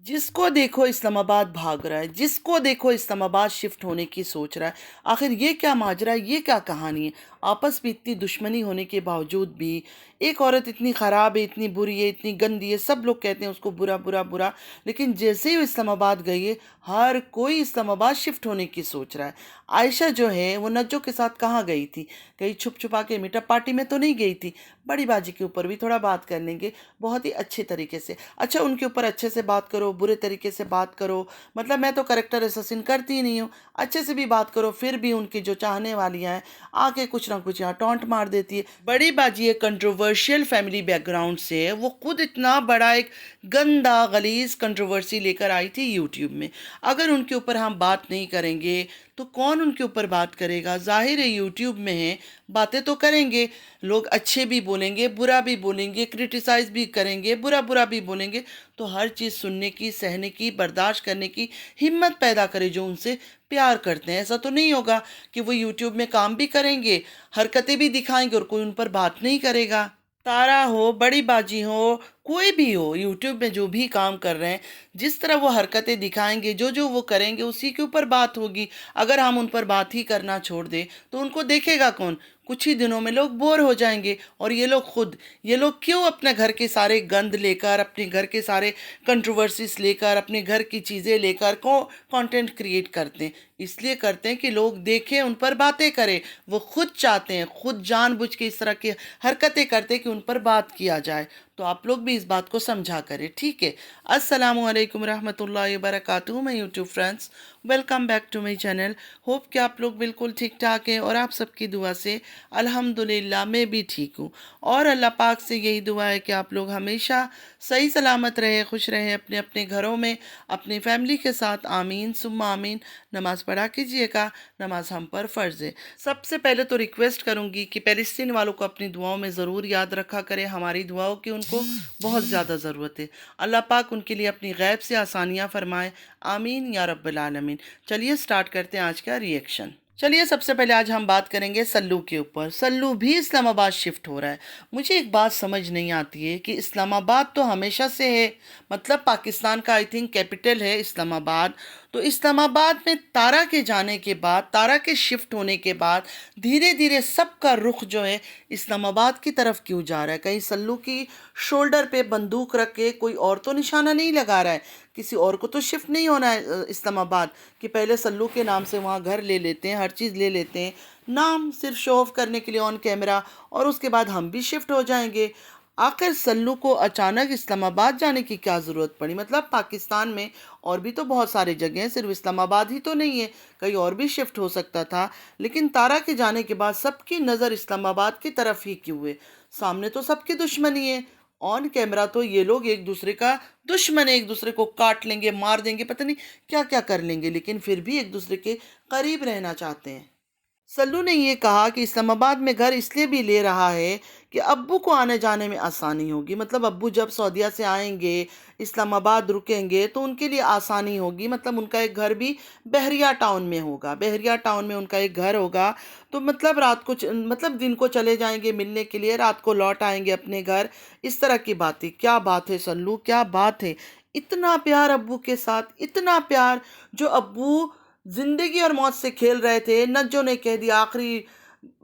जिसको देखो इस्लामाबाद भाग रहा है, जिसको देखो इस्लामाबाद शिफ्ट होने की सोच रहा है। आखिर ये क्या माजरा है, ये क्या कहानी है? आपस में इतनी दुश्मनी होने के बावजूद भी एक औरत इतनी ख़राब है, इतनी बुरी है, इतनी गंदी है, सब लोग कहते हैं उसको बुरा बुरा बुरा। लेकिन जैसे ही वो इस्लामाबाद गई है, हर कोई इस्लामाबाद शिफ्ट होने की सोच रहा है। आयशा जो है वो नज्जो के साथ कहाँ गई थी? कहीं छुप छुपा के मीटअप पार्टी में तो नहीं गई थी। बड़ी बाजी के ऊपर भी थोड़ा बात कर लेंगे, बहुत ही अच्छे तरीके से। अच्छा, उनके ऊपर अच्छे से बात करो, बुरे तरीके से बात करो, मतलब मैं तो करेक्टर असैसिन करती ही नहीं हूँ। अच्छे से भी बात करो, फिर भी उनकी जो चाहने वालियाँ हैं आके कुछ ना कुछ यहाँ टॉन्ट मार देती है। बड़ी बाजी है, कंट्रोवर्शियल फैमिली बैकग्राउंड से है, वो खुद इतना बड़ा एक गंदा गलीज कंट्रोवर्सी लेकर आई थी यूट्यूब में। अगर उनके ऊपर हम बात नहीं करेंगे तो कौन उनके ऊपर बात करेगा? जाहिर है यूट्यूब में है, बातें तो करेंगे लोग, अच्छे भी बोलेंगे, बुरा भी बोलेंगे, क्रिटिसाइज भी करेंगे, बुरा बुरा भी बोलेंगे। तो हर चीज़ सुनने की, सहने की, बर्दाश्त करने की हिम्मत पैदा करे जो उनसे प्यार करते हैं। ऐसा तो नहीं होगा कि वो यूट्यूब में काम भी करेंगे, हरकतें भी दिखाएंगे और कोई उन पर बात नहीं करेगा। तारा हो, बड़ी बाजी हो, कोई भी हो, यूट्यूब में जो भी काम कर रहे हैं, जिस तरह वो हरकतें दिखाएंगे, जो जो वो करेंगे, उसी के ऊपर बात होगी। अगर हम उन पर बात ही करना छोड़ दें तो उनको देखेगा कौन? कुछ ही दिनों में लोग बोर हो जाएंगे। और ये लोग क्यों अपने घर के सारे गंद लेकर, अपने घर के सारे कंट्रोवर्सीज लेकर, अपने घर की चीज़ें लेकर कंटेंट क्रिएट करते हैं? इसलिए करते हैं कि लोग देखें, उन पर बातें करें। वो खुद चाहते हैं, खुद जानबूझ के इस तरह की हरकतें करते हैं कि उन पर बात किया जाए। तो आप लोग भी इस बात को समझा करें, ठीक है? अस्सलामु अलैकुम रहमतुल्लाहि व बरकातुहू। मैं YouTube friends, welcome back to my channel. Hope कि आप लोग बिल्कुल ठीक ठाक हैं और आप सबकी दुआ से अल्हम्दुलिल्लाह मैं भी ठीक हूँ। और अल्लाह पाक से यही दुआ है कि आप लोग हमेशा सही सलामत रहें, खुश रहें अपने अपने घरों में, अपनी फैमिली के साथ। आमीन सुम्मा आमीन। नमाज़ पढ़ा कीजिएगा, नमाज हम पर फ़र्ज़ है। सबसे पहले तो रिक्वेस्ट करूँगी कि फ़लस्तीन वालों को अपनी दुआओं में ज़रूर याद रखा करें। हमारी दुआओं की उनको बहुत ज़्यादा ज़रूरत है। अल्लाह पाक उनके लिए अपनी गैब से आसानियाँ फरमाए। आमीन या रब्बल आलमीन। चलिए स्टार्ट करते हैं आज का रिएक्शन। चलिए सबसे पहले आज हम बात करेंगे सल्लू के ऊपर। सल्लू भी इस्लामाबाद शिफ्ट हो रहा है। मुझे एक बात समझ नहीं आती है कि इस्लामाबाद तो हमेशा से है, मतलब पाकिस्तान का आई थिंक कैपिटल है इस्लामाबाद। तो इस्लामाबाद में तारा के जाने के बाद, तारा के शिफ्ट होने के बाद धीरे धीरे सबका रुख जो है इस्लामाबाद की तरफ क्यों जा रहा है? कहीं सल्लू की शोल्डर पे बंदूक रख के कोई और तो निशाना नहीं लगा रहा है? किसी और को तो शिफ्ट नहीं होना है इस्लामाबाद, कि पहले सल्लू के नाम से वहाँ घर ले लेते हैं, हर चीज़ ले लेते हैं, नाम सिर्फ शो ऑफ करने के लिए ऑन कैमरा, और उसके बाद हम भी शिफ्ट हो जाएंगे। आखिर सल्लू को अचानक इस्लामाबाद जाने की क्या ज़रूरत पड़ी? मतलब पाकिस्तान में और भी तो बहुत सारी जगह हैं, सिर्फ इस्लामाबाद ही तो नहीं है, कहीं और भी शिफ्ट हो सकता था। लेकिन तारा के जाने के बाद सबकी नज़र इस्लामाबाद की तरफ ही क्यों है? सामने तो सबकी दुश्मनी है, ऑन कैमरा तो ये लोग एक दूसरे का दुश्मन है, एक दूसरे को काट लेंगे, मार देंगे, पता नहीं क्या क्या कर लेंगे, लेकिन फिर भी एक दूसरे के करीब रहना चाहते हैं। सल्लू ने ये कहा कि इस्लामाबाद में घर इसलिए भी ले रहा है कि अब्बू को आने जाने में आसानी होगी। मतलब अब्बू जब सऊदीया से आएंगे, इस्लामाबाद रुकेंगे, तो उनके लिए आसानी होगी। मतलब उनका एक घर भी बहरिया टाउन में होगा, बहरिया टाउन में उनका एक घर होगा। तो मतलब रात को मतलब दिन को चले जाएंगे मिलने के लिए, रात को लौट आएंगे अपने घर। इस तरह की बातें, क्या बात है सल्लू, क्या बात है? इतना प्यार अब्बू के साथ, इतना प्यार, जो अब्बू जिंदगी और मौत से खेल रहे थे, नज्जो ने कह दिया आखिरी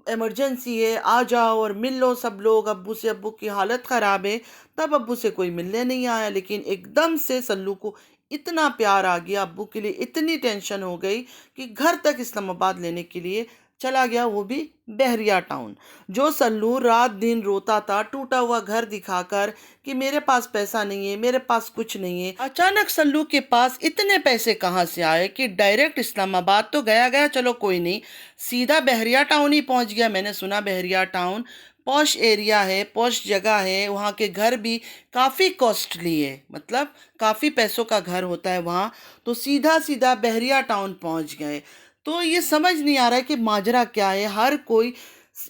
इमरजेंसी है, आ जाओ और मिल लो सब लोग अब्बू से, अब्बू की हालत ख़राब है। तब अब्बू से कोई मिलने नहीं आया, लेकिन एकदम से सल्लू को इतना प्यार आ गया, अब्बू के लिए इतनी टेंशन हो गई कि घर तक इस्लामाबाद लेने के लिए चला गया, वो भी बहरिया टाउन। जो सल्लू रात दिन रोता था टूटा हुआ घर दिखाकर कि मेरे पास पैसा नहीं है, मेरे पास कुछ नहीं है, अचानक सल्लू के पास इतने पैसे कहाँ से आए कि डायरेक्ट इस्लामाबाद तो गया गया, चलो कोई नहीं, सीधा बहरिया टाउन ही पहुंच गया। मैंने सुना बहरिया टाउन पॉश एरिया है, पॉश जगह है, वहाँ के घर भी काफ़ी कॉस्टली है, मतलब काफ़ी पैसों का घर होता है वहाँ। तो सीधा सीधा बहरिया टाउन पहुँच गए। तो ये समझ नहीं आ रहा है कि माजरा क्या है, हर कोई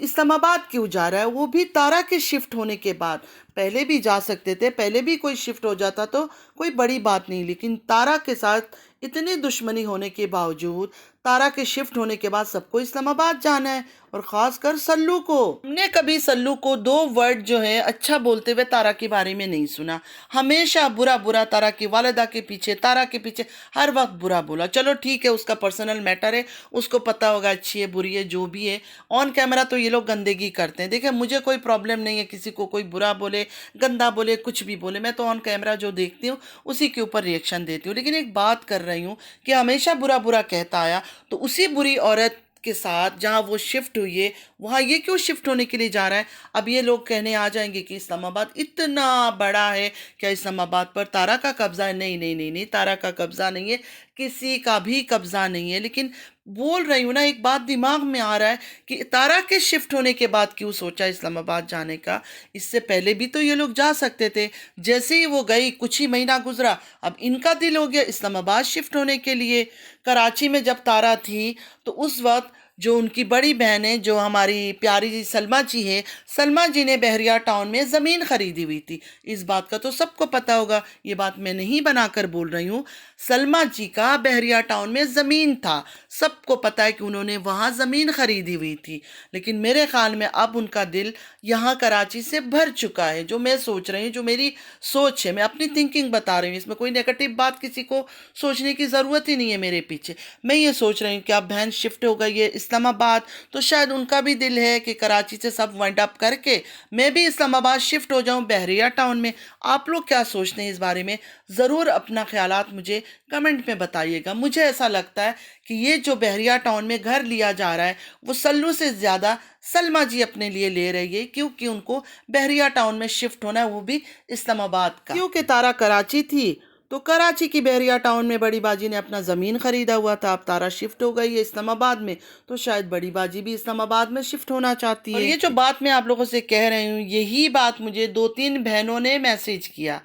इस्लामाबाद क्यों जा रहा है, वो भी तारा के शिफ्ट होने के बाद। पहले भी जा सकते थे, पहले भी कोई शिफ्ट हो जाता तो कोई बड़ी बात नहीं, लेकिन तारा के साथ इतनी दुश्मनी होने के बावजूद तारा के शिफ्ट होने के बाद सबको इस्लामाबाद जाना है, और खासकर सल्लू को। हमने कभी सल्लू को दो वर्ड जो है अच्छा बोलते हुए तारा के बारे में नहीं सुना। हमेशा बुरा बुरा तारा की वालिदा के पीछे, तारा के पीछे हर वक्त बुरा बोला। चलो ठीक है, उसका पर्सनल मैटर है, उसको पता होगा अच्छी है बुरी है जो भी है। ऑन कैमरा तो ये लोग गंदगी करते हैं। देखिए, मुझे कोई प्रॉब्लम नहीं है किसी को कोई बुरा बोले, गंदा बोले, कुछ भी बोले, मैं तो ऑन कैमरा जो देखती हूँ उसी के ऊपर रिएक्शन देती हूँ। लेकिन एक बात कर रही हूँ कि हमेशा बुरा बुरा कहता आया, तो उसी बुरी औरत के साथ जहाँ वो शिफ्ट हुई है वहाँ ये क्यों शिफ्ट होने के लिए जा रहा है? अब ये लोग कहने आ जाएंगे कि इस्लामाबाद इतना बड़ा है, क्या इस्लामाबाद पर तारा का कब्जा है? नहीं नहीं नहीं नहीं, तारा का कब्जा नहीं है, किसी का भी कब्जा नहीं है। लेकिन बोल रही हूँ ना, एक बात दिमाग में आ रहा है कि तारा के शिफ्ट होने के बाद क्यों सोचा इस्लामाबाद जाने का? इससे पहले भी तो ये लोग जा सकते थे। जैसे ही वो गई कुछ ही महीना गुजरा, अब इनका दिल हो गया इस्लामाबाद शिफ्ट होने के लिए। कराची में जब तारा थी तो उस वक्त जो उनकी बड़ी बहन है, जो हमारी प्यारी जी सलमा जी है, सलमा जी ने बहरिया टाउन में ज़मीन खरीदी हुई थी। इस बात का तो सबको पता होगा, ये बात मैं नहीं बनाकर बोल रही हूँ। सलमा जी का बहरिया टाउन में ज़मीन था, सबको पता है कि उन्होंने वहाँ ज़मीन खरीदी हुई थी। लेकिन मेरे ख्याल में अब उनका दिल यहाँ कराची से भर चुका है। जो मैं सोच रही हूँ, जो मेरी सोच है, मैं अपनी थिंकिंग बता रही हूँ, इसमें कोई नेगेटिव बात किसी को सोचने की ज़रूरत ही नहीं है मेरे पीछे। मैं ये सोच रही हूँ कि अब बहन शिफ्ट हो गई है इस्लामाबाद, तो शायद उनका भी दिल है कि कराची से सब वाइंड अप करके मैं भी इस्लामाबाद शिफ्ट हो जाऊँ बहरिया टाउन में। आप लोग क्या सोचते हैं इस बारे में? ज़रूर अपना ख्यालात मुझे कमेंट में बताइएगा। मुझे ऐसा लगता है कि ये जो बहरिया टाउन में घर लिया जा रहा है वो सल्लू से ज़्यादा सलमा जी अपने लिए ले रही है, क्योंकि उनको बहरिया टाउन में शिफ्ट होना है, वो भी इस्लामाबाद का। क्योंकि तारा कराची थी तो कराची की बहरिया टाउन में बड़ी बाजी ने अपना ज़मीन ख़रीदा हुआ था। अब तारा शिफ्ट हो गई है इस्लामाबाद में, तो शायद बड़ी बाजी भी इस्लामाबाद में शिफ्ट होना चाहती है। और ये जो बात मैं आप लोगों से कह रही हूँ, यही बात मुझे 2-3 बहनों ने मैसेज किया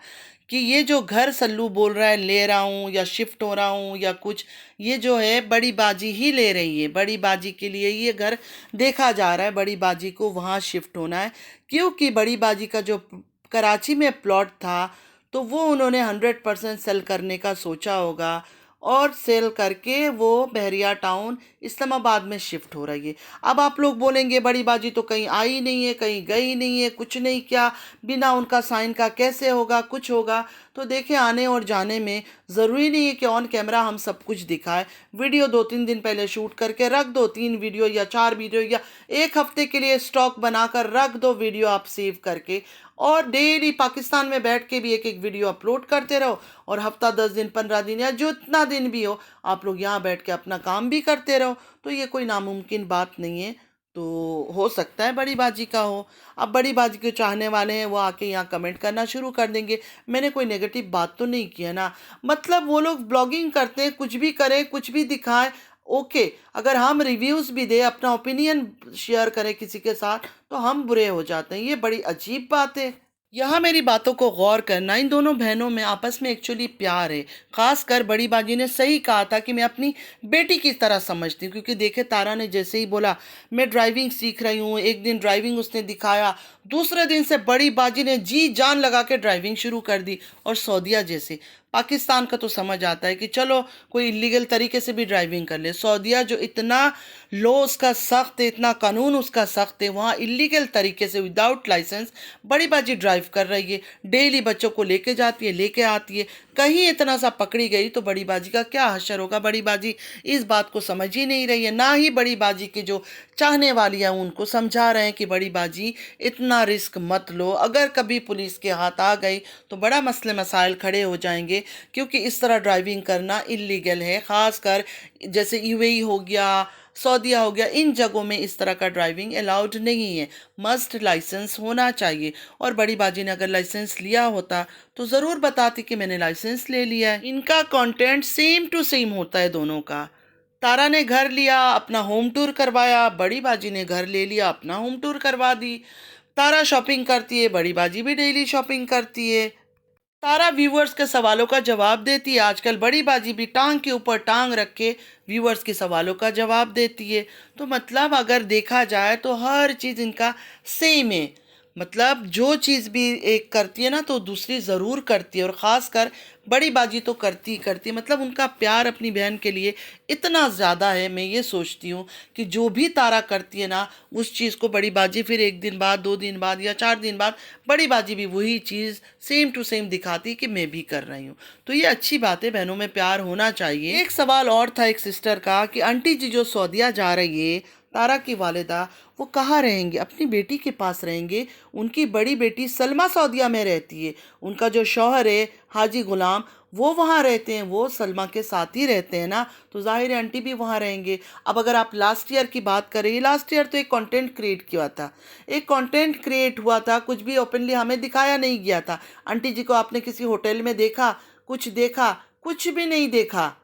कि ये जो घर सल्लू बोल रहा है ले रहा हूँ या शिफ्ट हो रहा हूँ या कुछ, ये जो है बड़ी बाजी ही ले रही है। बड़ी बाजी के लिए ये घर देखा जा रहा है, बड़ी बाजी को वहाँ शिफ्ट होना है। क्योंकि बड़ी बाजी का जो कराची में प्लॉट था तो वो उन्होंने 100% सेल करने का सोचा होगा, और सेल करके वो बहरिया टाउन इस्लामाबाद में शिफ्ट हो रही है। अब आप लोग बोलेंगे बड़ी बाजी तो कहीं आई नहीं है, कहीं गई नहीं है, कुछ नहीं, क्या बिना उनका साइन का कैसे होगा, कुछ होगा? तो देखें, आने और जाने में ज़रूरी नहीं है कि ऑन कैमरा हम सब कुछ दिखाएं। वीडियो 2-3 दिन पहले शूट करके रख दो, 3 वीडियो या 4 वीडियो या 1 हफ्ते के लिए स्टॉक बनाकर रख दो वीडियो आप सेव करके, और डेली पाकिस्तान में बैठ के भी एक एक वीडियो अपलोड करते रहो, और हफ्ता 10 दिन 15 दिन या जितना दिन भी हो आप लोग यहाँ बैठ के अपना काम भी करते रहो। तो ये कोई नामुमकिन बात नहीं है। तो हो सकता है बड़ी बाजी का हो। अब बड़ी बाजी के चाहने वाले हैं वो आके यहाँ कमेंट करना शुरू कर देंगे। मैंने कोई नेगेटिव बात तो नहीं की है ना। मतलब वो लोग ब्लॉगिंग करते हैं, कुछ भी करें, कुछ भी दिखाएं, ओके। अगर हम रिव्यूज़ भी दें, अपना ओपिनियन शेयर करें किसी के साथ, तो हम बुरे हो जाते हैं। ये बड़ी अजीब बात है। यहाँ मेरी बातों को गौर करना, इन दोनों बहनों में आपस में एक्चुअली प्यार है। खासकर बड़ी बाजी ने सही कहा था कि मैं अपनी बेटी की तरह समझती हूँ, क्योंकि देखे तारा ने जैसे ही बोला मैं ड्राइविंग सीख रही हूँ, एक दिन ड्राइविंग उसने दिखाया, दूसरे दिन से बड़ी बाजी ने जी जान लगा के ड्राइविंग शुरू कर दी। और सऊदीया जैसे, पाकिस्तान का तो समझ आता है कि चलो कोई इलीगल तरीके से भी ड्राइविंग कर ले। सऊदीया जो इतना लॉ उसका सख्त है, इतना कानून उसका सख्त है, वहाँ इलीगल तरीके से विदाउट लाइसेंस बड़ी बाजी ड्राइव कर रही है। डेली बच्चों को लेके जाती है, लेके आती है। कहीं इतना सा पकड़ी गई तो बड़ी बाजी का क्या हशर होगा? बड़ी बाजी इस बात को समझ ही नहीं रही है। ना ही बड़ी बाजी के जो चाहने वाली हैं उनको समझा रहे हैं कि बड़ी बाजी इतना रिस्क मत लो, अगर कभी पुलिस के हाथ आ गई तो बड़ा मसले मसाइल खड़े हो जाएंगे, क्योंकि इस तरह ड्राइविंग करना इलीगल है। ख़ासकर जैसे यूएई हो गया, सऊदीया हो गया, इन जगहों में इस तरह का ड्राइविंग अलाउड नहीं है। मस्ट लाइसेंस होना चाहिए। और बड़ी बाजी ने अगर लाइसेंस लिया होता तो ज़रूर बताती कि मैंने लाइसेंस ले लिया है। इनका कंटेंट सेम टू सेम होता है दोनों का। तारा ने घर लिया, अपना होम टूर करवाया, बड़ी बाजी ने घर ले लिया, अपना होम टूर करवा दी। तारा शॉपिंग करती है, बड़ी बाजी भी डेली शॉपिंग करती है। तारा व्यूवर्स के सवालों का जवाब देती है। आजकल बड़ी बाजी भी टांग के ऊपर टांग रख के व्यूवर्स के सवालों का जवाब देती है। तो मतलब अगर देखा जाए तो हर चीज़ इनका सेम है। मतलब जो चीज़ भी एक करती है ना तो दूसरी ज़रूर करती है, और ख़ास कर बड़ी बाजी तो करती ही करती है। मतलब उनका प्यार अपनी बहन के लिए इतना ज़्यादा है, मैं ये सोचती हूँ कि जो भी तारा करती है ना उस चीज़ को बड़ी बाजी फिर 1 दिन बाद, 2 दिन बाद या 4 दिन बाद बड़ी बाजी भी वही चीज़ सेम टू सेम दिखाती है कि मैं भी कर रही हूँ। तो ये अच्छी बात है, बहनों में प्यार होना चाहिए। एक सवाल और था एक सिस्टर का कि आंटी जी जो सऊदीया जा रही है, तारा की वालिदा, वो कहाँ रहेंगे? अपनी बेटी के पास रहेंगे। उनकी बड़ी बेटी सलमा सऊदीया में रहती है, उनका जो शौहर है हाजी गुलाम, वो वहाँ रहते हैं, वो सलमा के साथ ही रहते हैं ना, तो जाहिर है आंटी भी वहाँ रहेंगे। अब अगर आप लास्ट ईयर की बात करें, लास्ट ईयर तो एक कंटेंट क्रिएट किया था, एक कंटेंट क्रिएट हुआ था, कुछ भी ओपनली हमें दिखाया नहीं गया था। आंटी जी को आपने किसी होटल में देखा, कुछ देखा? कुछ भी नहीं देखा।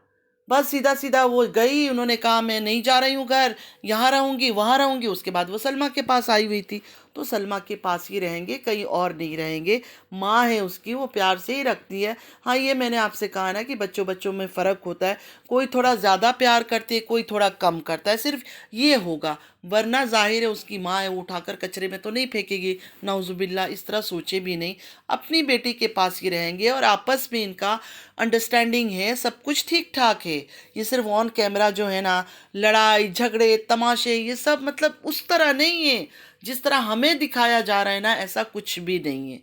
बस सीधा सीधा वो गई, उन्होंने कहा मैं नहीं जा रही हूँ घर, यहाँ रहूँगी वहाँ रहूँगी। उसके बाद वो सलमा के पास आई हुई थी, तो सलमा के पास ही रहेंगे, कहीं और नहीं रहेंगे। माँ है उसकी, वो प्यार से ही रखती है। हाँ, ये मैंने आपसे कहा ना कि बच्चों बच्चों में फ़र्क होता है, कोई थोड़ा ज़्यादा प्यार करती है, कोई थोड़ा कम करता है, सिर्फ ये होगा। वरना जाहिर है उसकी माँ है, वो उठाकर कचरे में तो नहीं फेंकेगी, नाउजुबिल्ला, इस तरह सोचे भी नहीं। अपनी बेटी के पास ही रहेंगे और आपस में इनका अंडरस्टैंडिंग है, सब कुछ ठीक ठाक है। ये सिर्फ ऑन कैमरा जो है ना, लड़ाई झगड़े तमाशे, ये सब मतलब उस तरह नहीं है जिस तरह हमें दिखाया जा रहा है ना, ऐसा कुछ भी नहीं है।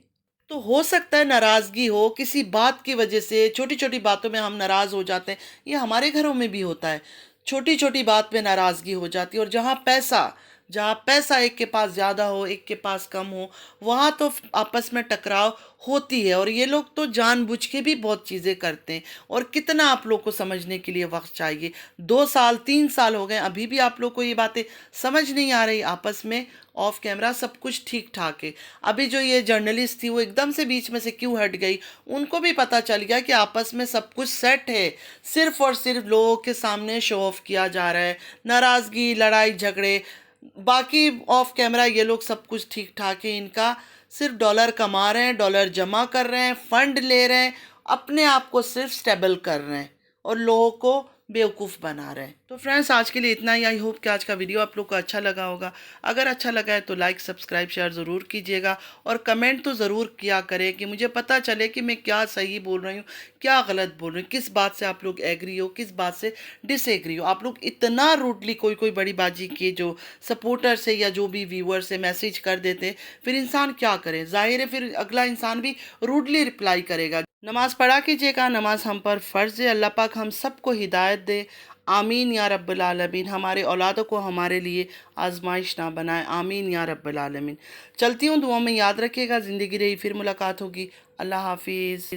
तो हो सकता है नाराज़गी हो किसी बात की वजह से, छोटी छोटी बातों में हम नाराज़ हो जाते हैं, ये हमारे घरों में भी होता है। छोटी छोटी बात में नाराज़गी हो जाती है, और जहाँ पैसा एक के पास ज़्यादा हो एक के पास कम हो, वहाँ तो आपस में टकराव होती है। और ये लोग तो जानबूझ के भी बहुत चीज़ें करते हैं। और कितना आप लोग को समझने के लिए वक्त चाहिए? 2 साल 3 साल हो गए, अभी भी आप लोग को ये बातें समझ नहीं आ रही? आपस में ऑफ कैमरा सब कुछ ठीक ठाक है। अभी जो ये जर्नलिस्ट थी वो एकदम से बीच में से क्यों हट गई? उनको भी पता चल गया कि आपस में सब कुछ सेट है, सिर्फ और सिर्फ लोगों के सामने शो ऑफ किया जा रहा है। नाराज़गी लड़ाई झगड़े, बाकी ऑफ कैमरा ये लोग सब कुछ ठीक ठाक है इनका। सिर्फ डॉलर कमा रहे हैं, डॉलर जमा कर रहे हैं, फंड ले रहे हैं, अपने आप को सिर्फ स्टेबल कर रहे हैं और लोगों को बेवकूफ़ बना रहे हैं। तो फ्रेंड्स, आज के लिए इतना ही। आई होप कि आज का वीडियो आप लोग को अच्छा लगा होगा। अगर अच्छा लगा है तो लाइक सब्सक्राइब शेयर ज़रूर कीजिएगा, और कमेंट तो ज़रूर किया करें कि मुझे पता चले कि मैं क्या सही बोल रही हूँ, क्या गलत बोल रही हूँ, किस बात से आप लोग एग्री हो, किस बात से डिसएग्री हो। आप लोग इतना रूडली कोई कोई बड़ी बाजी के जो सपोर्टर से या जो भी व्यूअर से मैसेज कर देते हैं, फिर इंसान क्या करे? जाहिर है फिर अगला इंसान भी रूडली रिप्लाई करेगा। नमाज़ पढ़ा कीजिएगा, नमाज हम पर फ़र्ज़ है। अल्लाह पाक हम सबको हिदायत दे। आमीन या रब्बल आलमीन। हमारे औलादों को हमारे लिए आजमाइश ना बनाए। आमीन या रब्बल आलमीन। चलती हूँ, दुआ में याद रखिएगा। ज़िंदगी रही फिर मुलाकात होगी। अल्लाह हाफिज़।